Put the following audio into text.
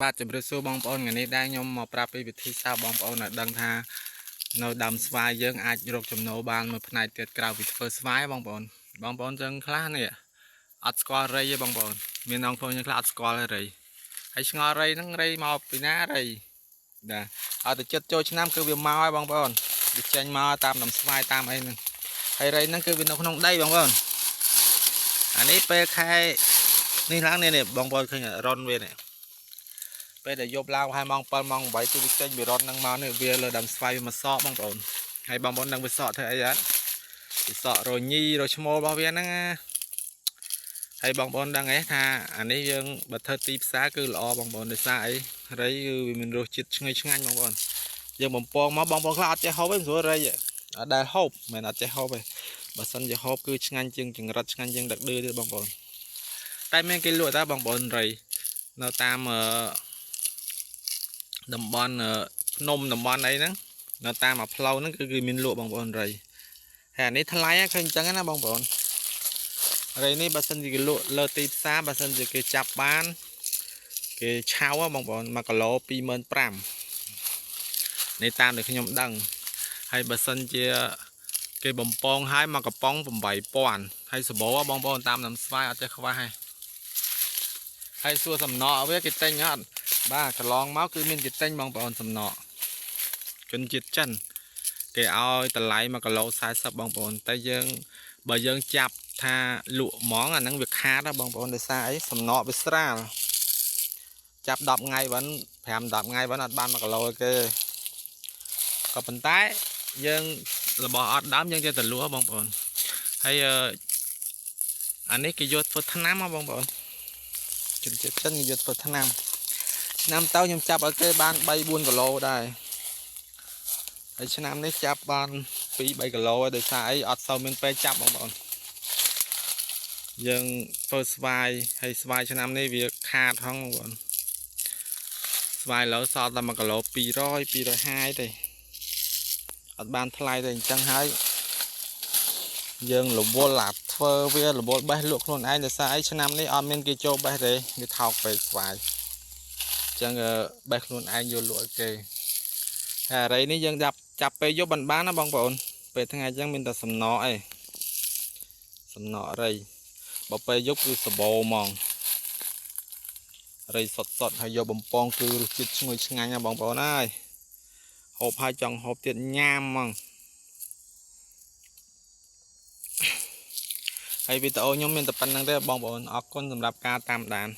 បាទជំរាបសួរបងប្អូនថ្ងៃនេះដែរខ្ញុំមកប្រាប់ពីវិធីសាស្ត្របងប្អូនឲ្យដឹងថានៅដើមស្វាយយើងអាចរកចំណូលបានមួយផ្នែកទៀតក្រៅពីធ្វើស្វាយបងប្អូនចឹងខ្លះនេះអត់ស្គាល់រៃទេបងប្អូនមាននងខ្លួនយើងខ្លះអត់ស្គាល់រៃហើយឆ្ងល់រៃហ្នឹងរៃមកពីណារៃបាទអត់ទៅចិត្តចូលឆ្នាំគឺវាមកហើយបងប្អូនវាចេញមកតាមដើមស្វាយតាមអីហ្នឹងហើយរៃហ្នឹងគឺវានៅក្នុងដីបងប្អូនអានេះពេលខែនេះឡើងនេះបងប្អូនឃើញរនវានេះពេលដែលយប់ឡើងហើយម៉ោង7ម៉ោង8គឺវាចេញវារត់នឹងមកនេះវាលើដើមស្វាយវាមកសក់បងប្អូនហើយបងប្អូននឹងវាសក់ធ្វើអីអត់វាសក់រញីរឈ្មោលរបស់វាហ្នឹងហើយបងប្អូនដឹងទេថាអានេះយើងបើធ្វើទីផ្សារគឺល្អបងប្អូនដោយសារអីរៃគឺវាមានរសជាតិឈ្ងុយឆ្ងាញ់បងប្អូនយើងបំពងមកបងប្អូនខ្លះអត់ចេះហូបទេមិនស្រួលរៃអត់ដែលហូបមិនអត់ចេះហូបទេបើសិនជាហូបគឺឆ្ងាញ់ជាងចង្រិតឆ្ងាញ់ជាងដឹកឌឺទៀតបងប្អូនតែមានគេលក់តែបងប្អូនរៃនៅតាមតំបន់ភ្នំតំបន់អីហ្នឹងនៅតាមផ្លូវហ្នឹងគឺមានលក់បងប្អូនរៃហើយអានេះថ្លៃឃើញអញ្ចឹងណាបងប្អូនរៃនេះបើសិនជាគេលក់លើទីផ្សារបើសិនជាគេចាប់បានគេឆៅបងប្អូន1គីឡូ 25,000នេះតាមដែលខ្ញុំដឹងហើយបើសិនជាគេបំពងឲ្យ1កំប៉ុង 8,000ហើយសបោបងប្អូនតាមដើមស្វាយអត់ចេះខ្វះទេហើយសួរសំណក់វាគេទិញអត់បាទកន្លងមកគឺមានគេទិញបងប្អូនសំណក់ជនជាតិចិនគេឲ្យតម្លៃ1គីឡូ 40បងប្អូនតែយើងបើយើងចាប់ថាលក់ហ្មងអាហ្នឹងវាខាតណាបងប្អូនដោយសារអីសំណក់វាស្រាលចាប់10ថ្ងៃវិញ5-10ថ្ងៃវិញអត់បាន1គីឡូទេក៏ប៉ុន្តែយើងរបស់អត់ដើមយើងចេះតែលក់បងប្អូនហើយអានេះគេយកធ្វើថ្នាំហ៎បងប្អូនជនជាតិចិនគេយកធ្វើថ្នាំទៅខ្ញុំចាប់ឲ្យគេបាន 3-4 គីឡូដែរហើយឆ្នាំនេះចាប់បាន 2-3 គីឡូដោយសារអីអត់សូវមានពេលចាប់បងប្អូនយើងធ្វើស្វាយហើយស្វាយឆ្នាំនេះវាខាតហងបងប្អូនស្វាយឡូវសល់តែ1គីឡូ 200 250ទេអត់បានថ្លៃទេអញ្ចឹងហើយយើងរវល់ធ្វើវារវល់បេះលក់ខ្លួនឯងដោយសារអីឆ្នាំនេះអត់មានគេចូលបេះទេវាថោកពេកស្វាយចឹងបេះខ្លួនឯងយកលក់គេហើយរៃនេះយើងចាប់ពេលយប់បានណាបងប្អូនពេលថ្ងៃចឹងមានតែសំណក់ឯងសំណក់រៃបើពេលយប់គឺសបោហ្មងរៃសុតហើយយកបំពងគឺរសជាតិឈ្ងុយឆ្ងាញ់ណាបងប្អូនអើយហូបហើយចង់ហូបទៀតញ៉ាំហ្មងហើយវីដេអូខ្ញុំមានតែប៉ុណ្្នឹងទេបងប្អូនអរគុណសម្រាប់ការតាមដាន